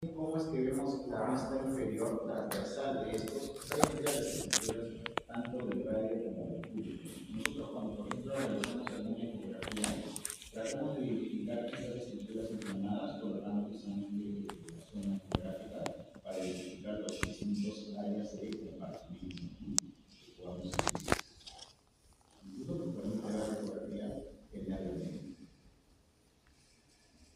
cómo es que vemos la vista inferior transversal de estos frente a las estructuras tanto del radio como del público. Nosotros cuando por ejemplo realizamos alguna ecografía, tratamos de identificar estas estructuras inflamadas, colocando precisamente la zona geográfica para identificar los distintos áreas de compartimiento que podamos utilizar. Incluso nos podemos hacer la ecografía generalmente.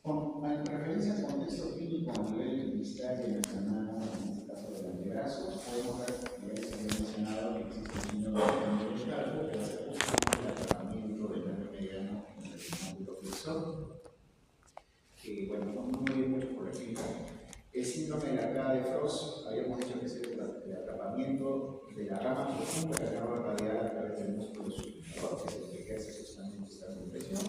Con referencia al contexto clínico a nivel distal de nuestra mano, en este caso del antebrazo, podemos ver, ya les había mencionado, que existe el síndrome de cargo, que va a ser justamente el atrapamiento del nervio mediano en el triángulo flexor. Bueno, no me voy mucho por aquí. El síndrome de la arcada de Frost, habíamos dicho que es el atrapamiento de la rama profunda de la nervio radial a través del músculo superior, que es el que ejerce justamente esta compresión,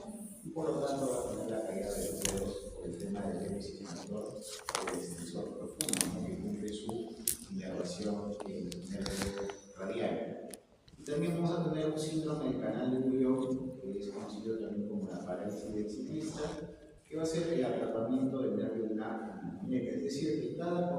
y por lo tanto va a tener la caída de los dedos por el tema del déficit motor o del extensor profundo, que cumple su inervación en el nervio radial. Y también vamos a tener un síndrome del canal de Bouillon, que es conocido también como la parálisis del ciclista, que va a ser el atrapamiento del nervio lunar en la muñeca. Es decir, que cada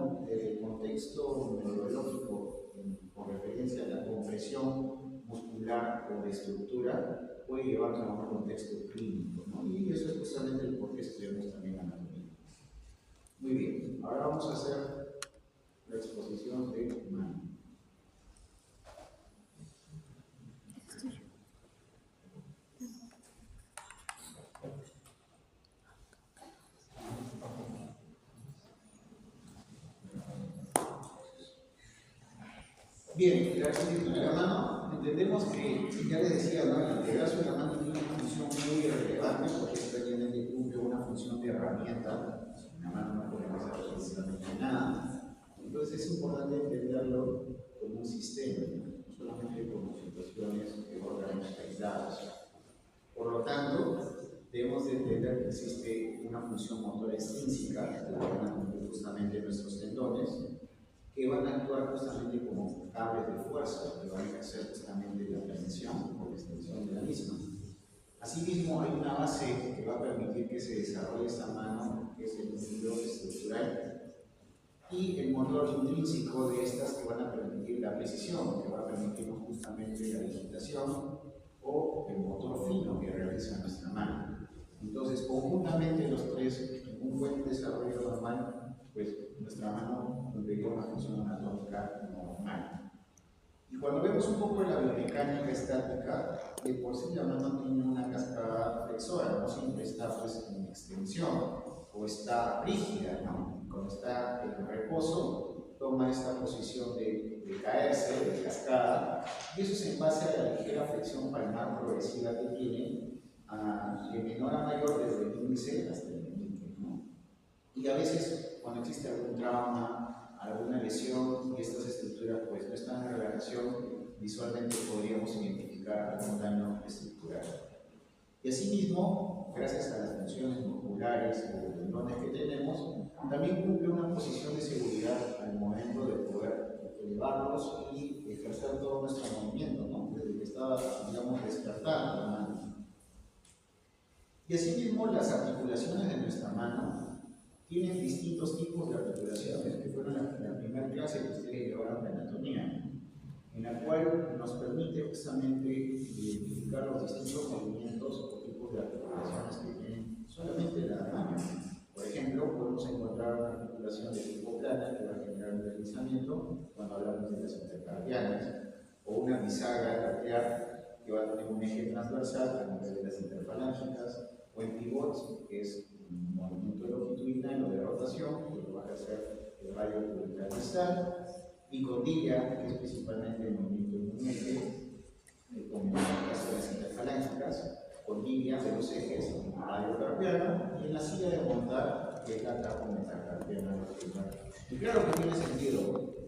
contexto neurológico con referencia a la compresión muscular o de estructura puede llevarnos a un contexto clínico, ¿no? Y eso es justamente el por qué estudiamos también anatomía. Muy bien, ahora vamos a hacer la exposición de mano. Bien, la arquitectura de la mano, entendemos que, ya les decía, ¿no? El antebrazo de la mano tiene una función muy relevante porque prácticamente cumple una función de herramienta. La mano no podemos hacer absolutamente nada. Entonces es importante entenderlo como un sistema, no solamente como situaciones de órganos aislados. Por lo tanto, debemos de entender que existe una función motora extrínseca, la que van a cumplir justamente nuestros tendones, que van a actuar justamente como cables de fuerza, que van a ejercer justamente la tensión o la extensión de la misma. Asimismo, hay una base que va a permitir que se desarrolle esta mano, que es el núcleo estructural, y el motor intrínseco de estas que van a permitir la precisión, que va a permitirnos justamente la digitación, o el motor fino que realiza nuestra mano. Entonces, conjuntamente los tres, en un buen desarrollo normal, pues nuestra mano cumpliría una función anatómica normal. Y cuando vemos un poco la biomecánica estática, de por sí la mano tiene una cascada flexora, no siempre está pues en extensión o está rígida, ¿no? Cuando está en reposo, toma esta posición de caerse, de cascada, y eso es en base a la ligera flexión palmar progresiva que tiene, de menor a mayor desde el índice hasta el meñique, ¿no? Y a veces, cuando existe algún trauma, alguna lesión y estas estructuras pues no están en relación, visualmente podríamos identificar algún daño estructural. Y asimismo, gracias a las funciones musculares o tendones que tenemos, también cumple una posición de seguridad al momento de poder elevarlos y ejercer todo nuestro movimiento, ¿no? Desde que estaba, digamos, despertando la mano. Y asimismo, las articulaciones de nuestra mano tienen distintos tipos de articulaciones, que fueron la primera clase que ustedes llevaron de anatomía, en la cual nos permite justamente identificar los distintos movimientos o tipos de articulaciones que tienen solamente la mano. Por ejemplo, podemos encontrar una articulación de tipo plana que va a generar un deslizamiento cuando hablamos de las intercarpianas, o una bisagra carpial que va a tener un eje transversal a nivel de las interfalángicas, o en pivot, que es un movimiento longitudinal o de rotación, que lo va a hacer el radio cubital distal, y condilla, que es principalmente el movimiento de un eje, como en el caso de las interfalángicas, condilla de los ejes radiocarpiano, y en la silla de montar, que es la trapometacarpiana vertebral. Y claro que tiene sentido,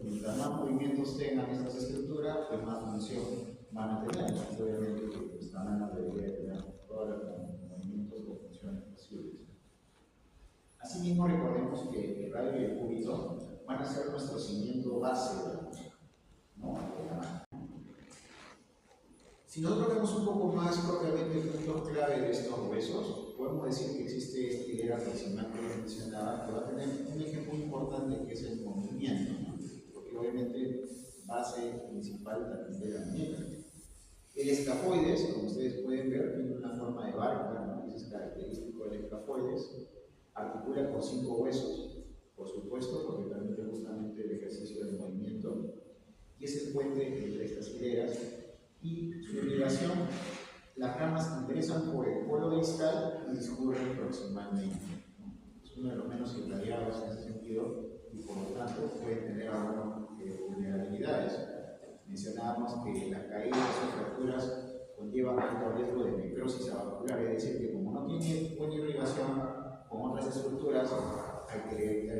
mientras más movimientos tengan estas estructuras, pues más función van a tener. Y obviamente, nuestra mano debería tener todos los movimientos o funciones posibles. Asimismo, recordemos que el radio y el cúbito van a ser nuestro cimiento base de la música, ¿no? Si nosotros vemos un poco más propiamente el punto clave de estos huesos, podemos podemos decir que existe este hilera proximal que les mencionaba, que va a tener un eje muy importante que es el movimiento, ¿no? Porque obviamente base principal también de la muñeca. El escafoides, como ustedes pueden ver, tiene una forma de barca, ¿no? Eso es característico del escafoides. Articula con 5 huesos, por supuesto, porque permite justamente el ejercicio del movimiento. Y es el puente entre estas hileras. Y su irrigación, las ramas ingresan por el polo distal y discurren proximalmente. Es uno de los menos irradiados en ese sentido y por lo tanto puede tener algunas vulnerabilidades. Mencionábamos que las caídas o fracturas conllevan alto riesgo de necrosis avascular, es decir, que como no tiene buena irrigación con otras estructuras, al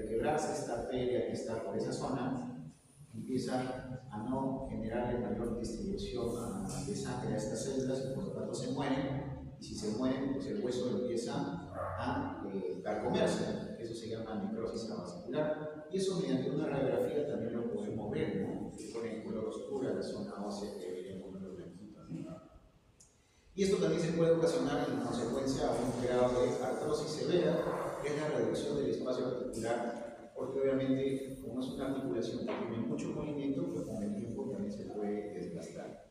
quebrarse esta arteria que está por esa zona, empieza a no generar mayor distribución de sangre a estas células y por lo tanto se mueren, y si se mueren, pues el hueso empieza a carcomerse, eso se llama necrosis avascular, y eso mediante una radiografía también lo podemos ver, ¿no? Se pone en color oscuro la zona ósea que vería con color blanquito, ¿no? Y esto también se puede ocasionar en consecuencia a un grado de artrosis severa, que es la reducción del espacio articular, porque obviamente, como es una articulación que tiene mucho movimiento, pues con el tiempo también se puede desgastar.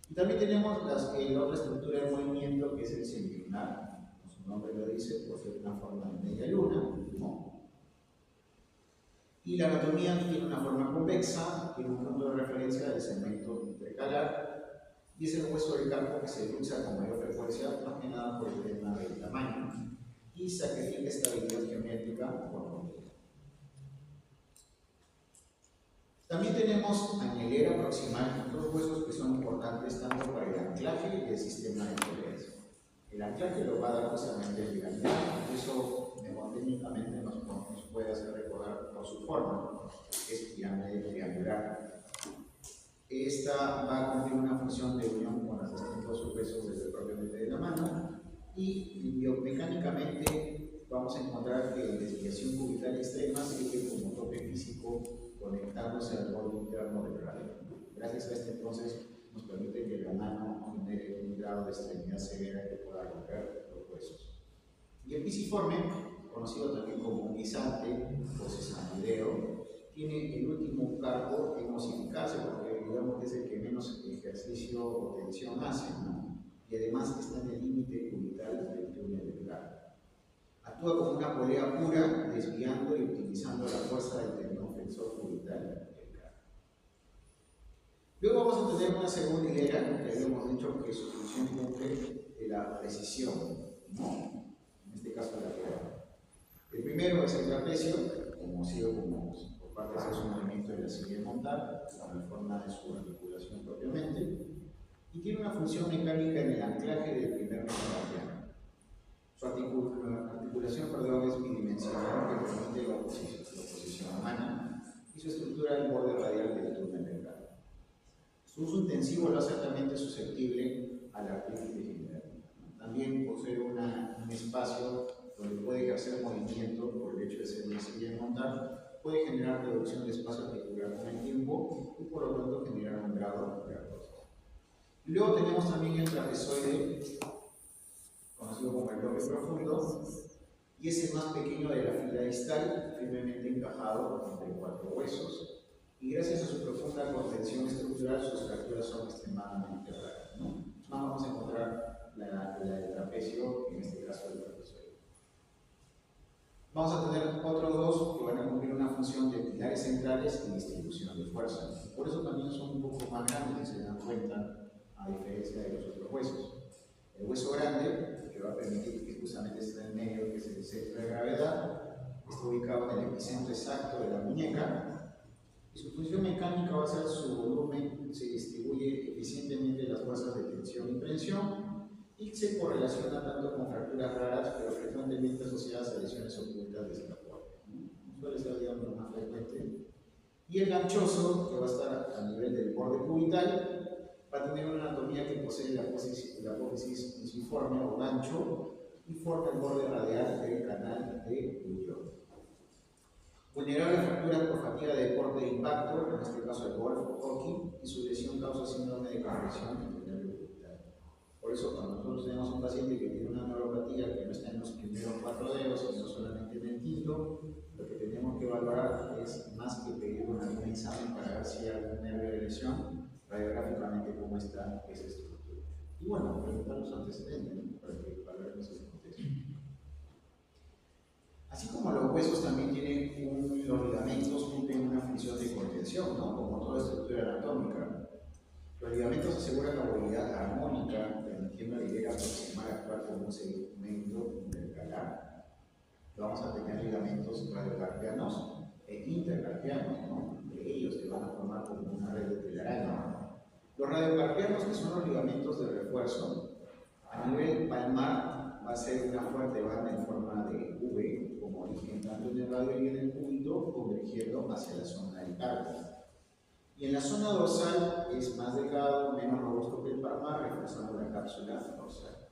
Y también tenemos la otra estructura de movimiento, que es el semilunar, como su nombre lo dice, por ser una forma de media luna, ¿no? Y la anatomía tiene una forma convexa, tiene un punto de referencia del segmento intercalar, y es el hueso del carpo que se lucha con mayor frecuencia, más que nada por el tema del tamaño, y sacrifica estabilidad geométrica por completo. También tenemos añelera proximal, dos huesos que son importantes tanto para el anclaje y el sistema de poleas. El anclaje lo va a dar justamente el piramidal, eso mnemotécnicamente nos puede hacer recordar por su forma, que es pirámide triangular. Esta va a cumplir una función de unión con los distintos huesos desde propiamente de la mano y biomecánicamente vamos a encontrar que la desviación cubital extrema sirve como tope físico conectándose al borde interno del radio. Gracias a este entonces nos permite que la mano genere un grado de extremidad severa que pueda romper los huesos. Y el pisiforme, conocido también como guisante o sesamideo, tiene el último carpo en osificarse, porque digamos que es el que menos ejercicio o tensión hace, ¿no? Y además está en el límite cubital del túnel delgado. Actúa como una polea pura, desviando y optimizando la fuerza del tendón flexor cubital delgado. Luego vamos a tener una segunda hilera, que habíamos dicho que su función cumple de la precisión, ¿no? En este caso la lateral. El primero es el trapecio, conocido como por parte de su movimiento de la silla de montar, con la forma de su articulación propiamente, y tiene una función mecánica en el anclaje del primer metacarpiano. Su articulación es bidimensional que permite la oposición humana y su estructura el borde radial del túnel delgado. Su uso intensivo lo hace altamente susceptible a la artritis degenerativa. También posee un espacio donde puede ejercer movimiento por el hecho de ser una silla de montar, puede generar reducción de espacio articular con el tiempo y por lo tanto generar un grado de artrosis. Y luego tenemos también el trapezoide, conocido como el bloque profundo, y es el más pequeño de la fila distal, firmemente encajado entre 4 huesos, y gracias a su profunda contención estructural, sus fracturas son extremadamente raras, ¿no? Más vamos a encontrar la del trapecio, en este caso el trapezoide. Vamos a tener otros dos que van a cumplir una función de pilares centrales y distribución de fuerza. Por eso también son un poco más grandes, si se dan cuenta, a diferencia de los otros huesos. El hueso grande, que va a permitir que justamente esté en medio, que es el centro de gravedad, está ubicado en el epicentro exacto de la muñeca, y su función mecánica va a ser su volumen, se distribuye eficientemente las fuerzas de tensión y presión, y se correlaciona tanto con fracturas raras, pero frecuentemente asociadas a lesiones ocultas de escapular. Suele ser, digamos, lo más frecuente. Y el ganchoso, que va a estar a nivel del borde cubital, va a tener una anatomía que posee la apófisis inciforme o gancho y forma el borde radial del canal de Lulliot. Vulnerable a fracturas por fatiga de deporte de impacto, en este caso el golf o hockey, y su lesión causa síndrome de compresión en el nervio cubital. Por eso, cuando nosotros tenemos un paciente que tiene una neuropatía neuropatía que no está en los primeros 4 dedos, sino solamente en el quinto, lo que tenemos que evaluar es, más que pedir un examen para ver si hay algún nervio de lesión, radiográficamente cómo está esa estructura. Y bueno, preguntar los antecedentes, ¿no? Para que valoremos ese contexto. Así como los huesos también tienen los ligamentos cumplen una función de contención, ¿no? Como toda estructura anatómica. Los ligamentos aseguran la movilidad armónica, permitiendo a la hilera proximal actuar como un segmento intercalar. Vamos a tener ligamentos radiocarpianos e intercarpianos, ¿no? De ellos que van a formar como una red de telaraña. Los radiocarpianos, que son los ligamentos de refuerzo, a nivel palmar va a ser una fuerte banda en forma de V, como origen tanto en el radio y en el cúbito, convergiendo hacia la zona del carpo. Y en la zona dorsal es más delgado, menos robusto que el palmar, reforzando la cápsula dorsal.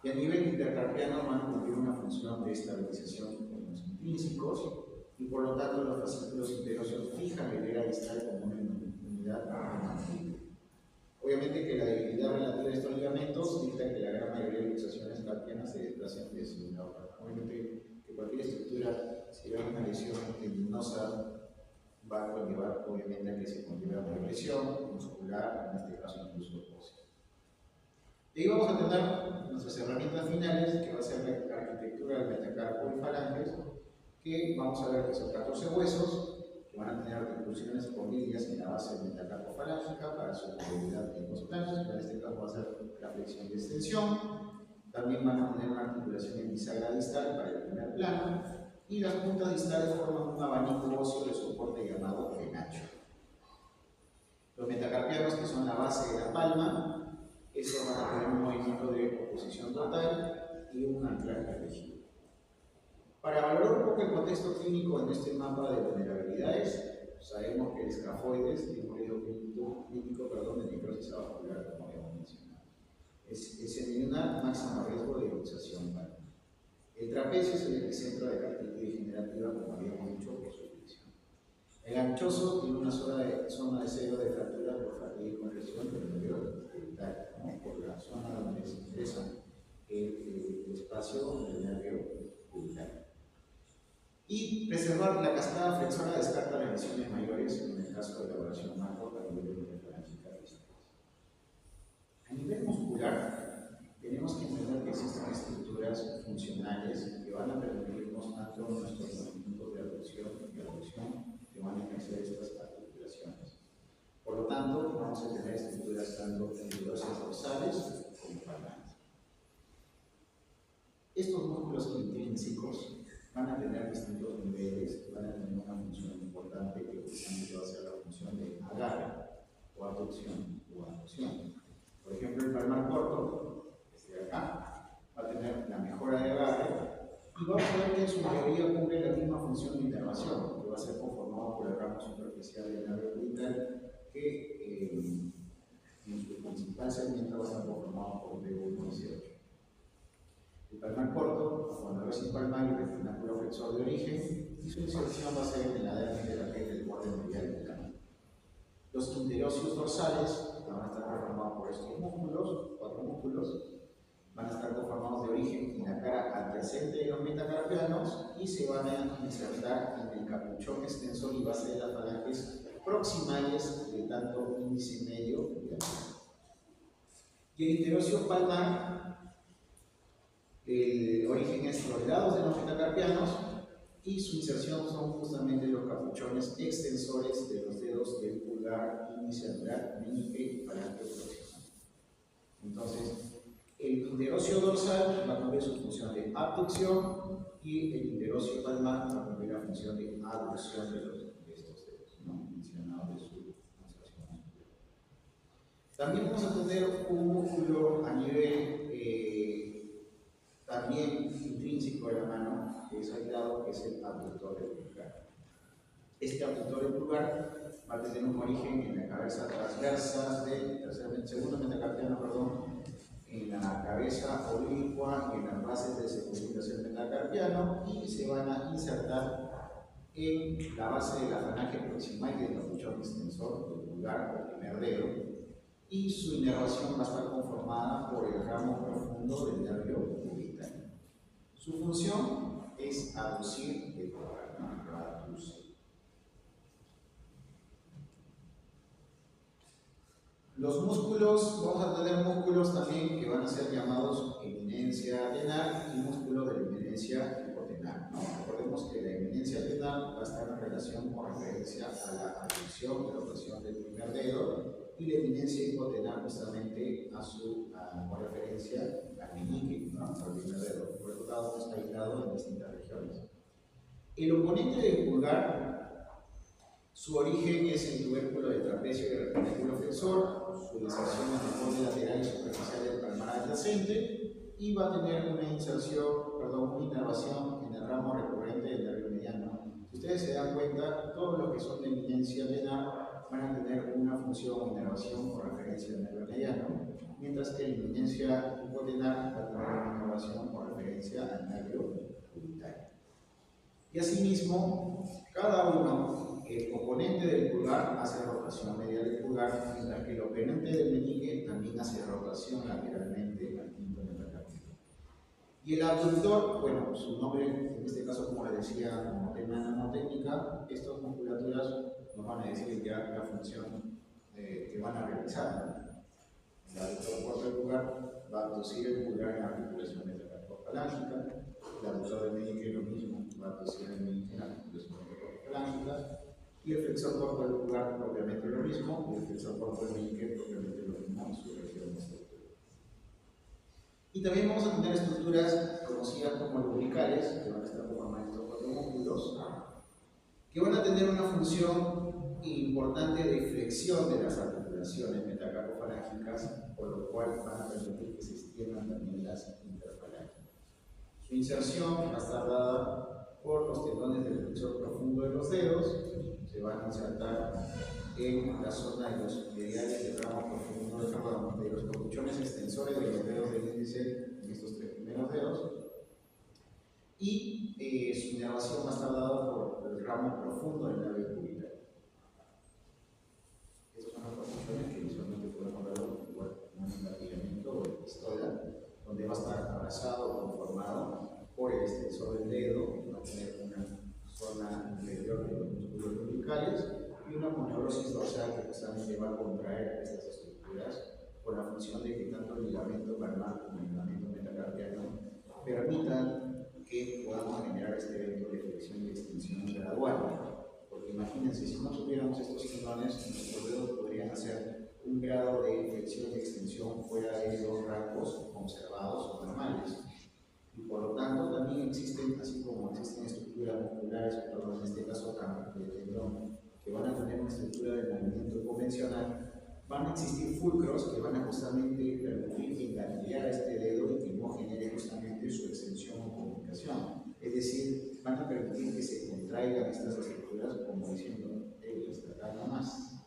Y a nivel intercarpiano van a cumplir una función de estabilización con los intrínsecos, y por lo tanto los fascículos interóseos fijan la hilera distal como una unidad permanente. Obviamente que la debilidad relativa a estos ligamentos dicta que la gran mayoría de luxaciones carpianas se desplacen de su lado. Obviamente que cualquier estructura, si hay una lesión tendinosa, va a conllevar obviamente a que se conlleve una lesión muscular, en este caso incluso ósea. Y ahí vamos a tener nuestras herramientas finales, que va a ser la arquitectura del metacarpo y falanges, que vamos a ver que son 14 huesos, que van a tener articulaciones condilias en la base del metacarpo falángica para su movilidad en los planos, que en este caso va a ser la flexión y extensión. También van a tener una articulación en bisagra distal para el primer plano, y las puntas distales forman un abanico óseo de soporte llamado penacho. Los metacarpianos, que son la base de la palma, estos van a tener un movimiento de oposición total y un anclaje rígido. Para valorar un poco el contexto clínico en este mapa de vulnerabilidades, sabemos que el escafoides tiene un riesgo clínico de necrosis avascular, como habíamos mencionado. Es el máximo riesgo de luxación palmar. El trapecio es el epicentro de cartitis degenerativa, como habíamos dicho, por su división. El anchoso tiene una zona de cero de fractura por fatiga y compresión del nervio genital, ¿no? Por la zona donde se ingresa el espacio del nervio genital. Y preservar la cascada flexora descarta las lesiones mayores en el caso de elaboración macro a nivel de interfalangica distal. A nivel muscular, tenemos que entender que existen estructuras funcionales que van a permitirnos tanto nuestros movimientos de aducción y abducción que van a ejercer estas articulaciones. Por lo tanto, vamos a tener estructuras tanto tendinosas dorsales como palmares. Estos músculos intrínsecos van a tener distintos niveles, van a tener una función importante que precisamente va a ser la función de agarre o abducción o abducción. Por ejemplo, el palmar corto, de acá, va a tener la mejora de agarre, y vamos a ver que en su mayoría cumple la misma función de inervación, que va a ser conformado por el ramo superficial del nervio cubital, que en su principal segmento va a estar conformado por B1 y C8. El palmar corto, con la sin palmar y el retináculo flexor de origen, y su inserción va a ser en la dermis de la piel del borde medial del canal. Los interóseos dorsales, que van a estar conformados por estos músculos, 4 músculos, van a estar conformados de origen en la cara adyacente de los metacarpianos y se van a insertar en el capuchón extensor y base de las falanges proximales de tanto índice medio y abajo. Y el interóseo palmar, el origen es los lados de los metacarpianos y su inserción son justamente los capuchones extensores de los dedos del pulgar, índice anular, meñique y falange proximal. Entonces, el interóseo dorsal va a cumplir su función de abducción y el interóseo palmar va a cumplir la función de aducción de estos dedos, ¿no? Mencionado de su inserción muscular. También vamos a tener un músculo a nivel también intrínseco de la mano, que es aislado, que es el abductor del pulgar. Este abductor del pulgar va a tener un origen en la cabeza transversa del segundo metacarpiano, en la cabeza oblicua y en las bases del segundo y tercer metacarpiano, y se van a insertar en la base de la falange proximal y del capuchón extensor del pulgar o primer dedo, y su inervación va a estar conformada por el ramo profundo del nervio cubital. Su función es aducir el pulgar, ¿no? Aducir. Los músculos, vamos a tener músculos también que van a ser llamados eminencia atenar y músculo de la eminencia hipotenar, ¿no? Recordemos que la eminencia atenar va a estar en relación con referencia a la aducción y rotación del primer dedo, y la eminencia hipotenar justamente con referencia al meñique, ¿no? Al primer dedo. Por lo tanto, está aislado en distintas regiones. El oponente del pulgar, su origen es el tubérculo del trapecio y el retínculo flexor, su inserción en el borde lateral y superficial del palmar adyacente, y va a tener una inervación en el ramo recurrente del nervio mediano. Si ustedes se dan cuenta, todos los que son de eminencia atenar van a tener una función inervación con referencia al nervio mediano, mientras que la eminencia hipotenar va a tener una inervación con referencia al nervio cubital. Y asimismo, cada uno, el oponente del pulgar hace rotación medial del pulgar, mientras que el oponente del meñique también hace rotación lateralmente al quinto metacarpio. Y el abductor, bueno, su nombre, en este caso, como les decía, como tema mnemotécnica, estas musculaturas nos van a decir ya la función que van a realizar. El abductor corto del pulgar va a abducir el pulgar en la articulación metacarpofalángica. El abductor del meñique lo mismo, va a abducir el meñique en la articulación metacarpofalángica. Y el flexor corto del pulgar propiamente lo mismo, y el flexor corto del meñique propiamente lo mismo en su región estructural. Y también vamos a tener estructuras conocidas como lumbricales, que van a estar conformadas estos cuatro músculos, que van a tener una función importante de flexión de las articulaciones metacarpofalángicas, por lo cual van a permitir que se extiendan también las interfalángicas. Su inserción va a estar dada por los tendones del flexor profundo de los dedos, se van a insertar en la zona de los mediales del ramo profundo de los corpuchones extensores de los dedos del índice, en estos tres primeros dedos, y su inervación va a estar dada por el ramo profundo del labio cubital. Estos son los corpuchones que visualmente podemos verlo igual como un engatilamiento o pistola, donde va a estar abrazado o conformado por el extensor del dedo, va a tener una zona inferior de los músculos lumbricales y una poneurosis dorsal que justamente va a contraer estas estructuras por la función de que tanto el ligamento palmar como el ligamento metacarpiano permitan que podamos generar este evento de flexión y extensión gradual. Porque imagínense, si no tuviéramos estos tendones, nuestros dedos podrían hacer un grado de flexión y extensión fuera de los rangos observados o normales. Y por lo tanto también existen, así como existen estructuras musculares, en este caso de tendón, que van a tener una estructura de movimiento convencional, van a existir fulcros que van a justamente permitir engatillar este dedo y que no genere justamente su extensión o comunicación. Es decir, van a permitir que se contraigan estas estructuras como diciendo, hasta acá nomás.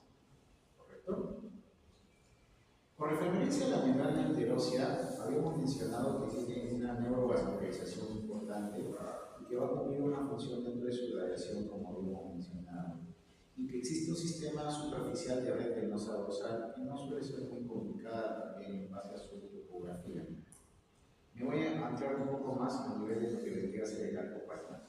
¿Correcto? Con referencia a la membrana interósea, habíamos mencionado que tiene una neurovascularización importante y que va a cumplir una función dentro de su irradiación, como habíamos mencionado, y que existe un sistema superficial de red venosa dorsal que no suele ser muy complicada también en base a su topografía. Me voy a entrar un poco más a nivel de lo que vendría a ser el arco palmar.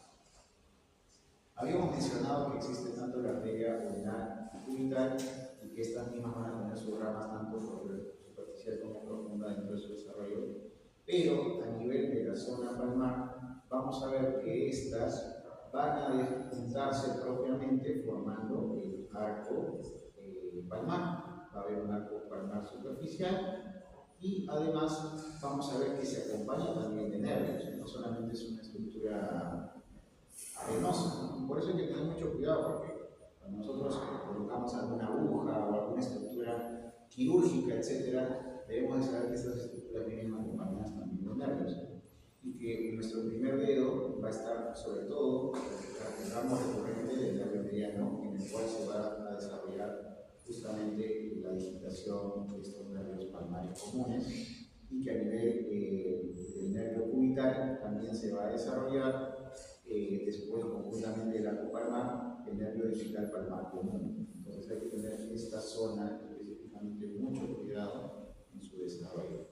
Habíamos mencionado que existe tanto la arteria ulnar cubital y que estas mismas van a tener sus ramas tanto superficial como profunda dentro de su desarrollo, pero a nivel de la zona palmar vamos a ver que estas van a juntarse propiamente formando el arco palmar. Va a haber un arco palmar superficial y además vamos a ver que se acompaña también de nervios, no solamente es una estructura arenosa, ¿no? Por eso hay que tener mucho cuidado, porque cuando nosotros colocamos alguna aguja o alguna estructura quirúrgica, etc., debemos de saber que esas estructuras vienen acompañadas también de nervios, y que nuestro primer dedo va a estar sobre todo en el ramo recurrente del nervio mediano, en el cual se va a desarrollar justamente la digitación de estos nervios palmares comunes, y que a nivel del nervio cubital también se va a desarrollar después conjuntamente del arco palmar, el nervio digital palmar común. Entonces hay que tener esta zona específicamente mucho cuidado en su desarrollo.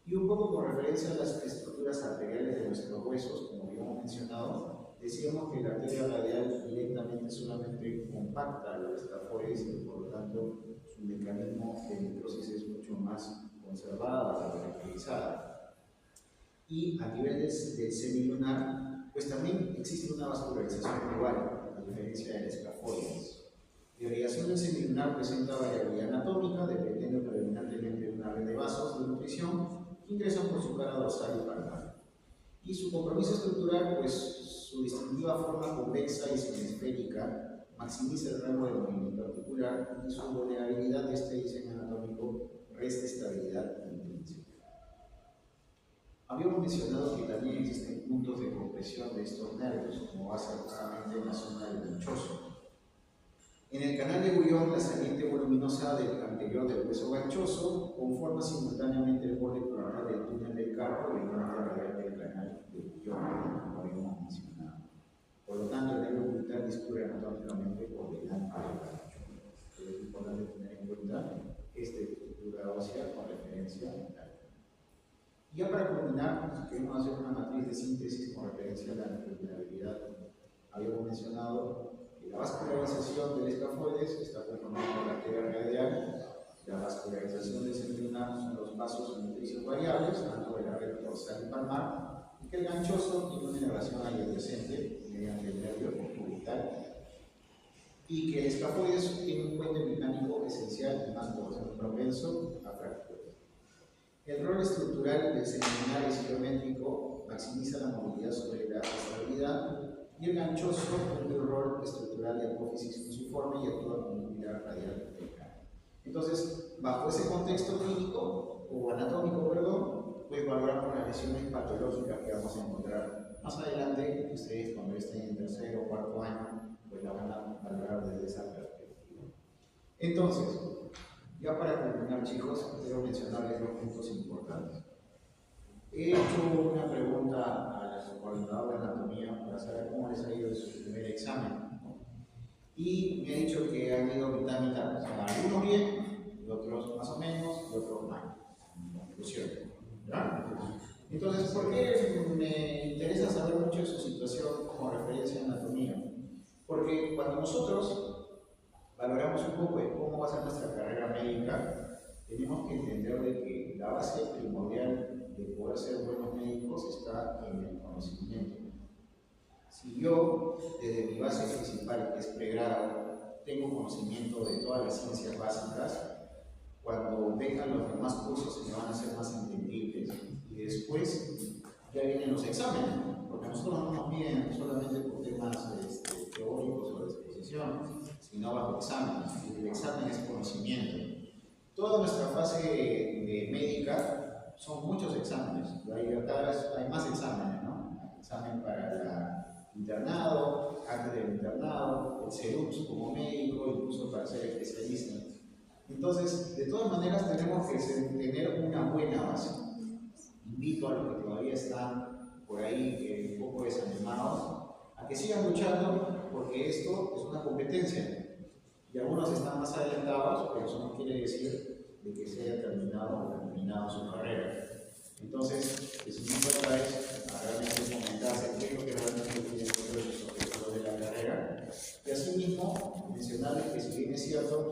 Y un poco con referencia a las estructuras estructuras arteriales de nuestros huesos, como habíamos mencionado, decíamos que la arteria radial directamente solamente compacta los escafoides y por lo tanto su mecanismo de necrosis es mucho más conservada o tranquilizada. Y a nivel del semilunar, pues también existe una vascularización igual, a diferencia del escafoides. La irrigación del semilunar presenta variabilidad anatómica, dependiendo predominantemente de una red de vasos de nutrición que ingresan por su cara dorsal y palmar. Y su compromiso estructural, pues su distintiva forma convexa y semiesférica maximiza el rango de movimiento articular y su vulnerabilidad de este diseño anatómico resta estabilidad intrínseca. Habíamos mencionado que también existen puntos de compresión de estos nervios, como va a ser claramente en la zona del ganchoso. En el canal de Bouillon, la saliente voluminosa del anterior del hueso ganchoso conforma simultáneamente el borde coronal del túnel del carpo y el borde radial del canal de Bouillon, como habíamos mencionado. Por lo tanto, el nervio ocular discurre anatómicamente por delante del gancho. Es importante tener en cuenta esta estructura ósea con referencia a la. Ya para culminar, queremos hacer una matriz de síntesis con referencia a la vulnerabilidad. Habíamos mencionado que la vascularización del escafoides está conformada por la arteria radial, la vascularización del semilunar son los vasos nutricios variables, tanto de la red dorsal y palmar, y que el ganchoso tiene una inervación adyacente mediante el nervio cubital, y que el escafoides tiene un puente mecánico esencial y más propenso a fracturas. El rol estructural del semilunar es geométrico, maximiza la movilidad sobre la estabilidad, y el ganchoso cumple un rol estructural de apófisis fusiforme y actúa como un pilar radial del cráneo. Entonces, bajo ese contexto clínico, o anatómico, perdón, pues valoramos las lesiones patológicas que vamos a encontrar más adelante. Ustedes, cuando estén en tercer o cuarto año, pues la van a valorar desde esa perspectiva. Entonces, ya para culminar, chicos, quiero mencionarles dos puntos importantes. He hecho una pregunta al coordinador de anatomía para saber cómo les ha ido en su primer examen. Y me ha dicho que han ido mitad a mitad. O sea, algunos bien, y otros más o menos, y otros mal. Conclusión. Entonces, ¿por qué me interesa saber mucho de su situación como referencia a anatomía? Porque cuando nosotros valoramos un poco de cómo va a ser nuestra carrera médica, tenemos que entender de que la base primordial de poder ser buenos médicos está en el conocimiento. Si yo, desde mi base principal, que es pregrado, tengo conocimiento de todas las ciencias básicas, cuando vengan los demás cursos se me van a hacer más entendibles. Y después ya vienen los exámenes, porque nosotros no nos piden solamente por temas teóricos o de exposición, sino bajo exámenes. Y el examen es conocimiento. Toda nuestra fase médica son muchos exámenes, cada vez hay más exámenes, ¿no? Examen para el internado, antes del internado, el CERUPS como médico, incluso para ser especialista. Entonces, de todas maneras, tenemos que tener una buena base. Invito a los que todavía están por ahí un poco desanimados a que sigan luchando, porque esto es una competencia. Y algunos están más adelantados, pero eso no quiere decir de que se haya terminado o terminado su carrera. Entonces, lo que me importa es realmente comentarse qué es lo que realmente tiene dentro de los objetivos de la carrera. Y asimismo, mencionarles que si bien es cierto,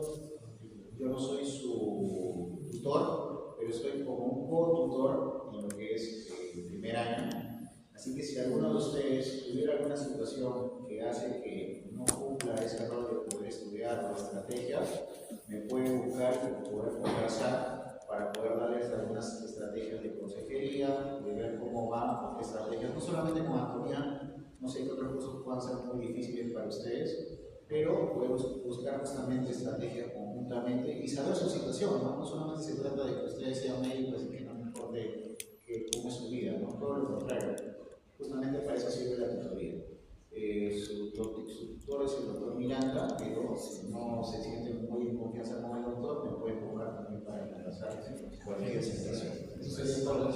yo no soy su tutor, pero estoy como un co-tutor en lo que es el primer año. Así que si alguno de ustedes tuviera alguna situación que hace que no cumpla ese rol de poder estudiar o estrategias, me pueden buscar y poder conversar para poder darles algunas estrategias de consejería, de ver cómo van las estrategias, no solamente con anatomía, no sé qué otros cursos puedan ser muy difíciles para ustedes, pero podemos buscar justamente estrategias conjuntamente y saber su situación, ¿no? No solamente se trata de que ustedes sean médicos y que no me importe cómo es su vida, ¿no? Todo lo contrario, justamente para eso sirve la tutoría. Su tutor es el doctor Miranda, pero si no se siente muy en confianza con el doctor, me pueden buscar también para conversar cualquier situación. Eso sería todo.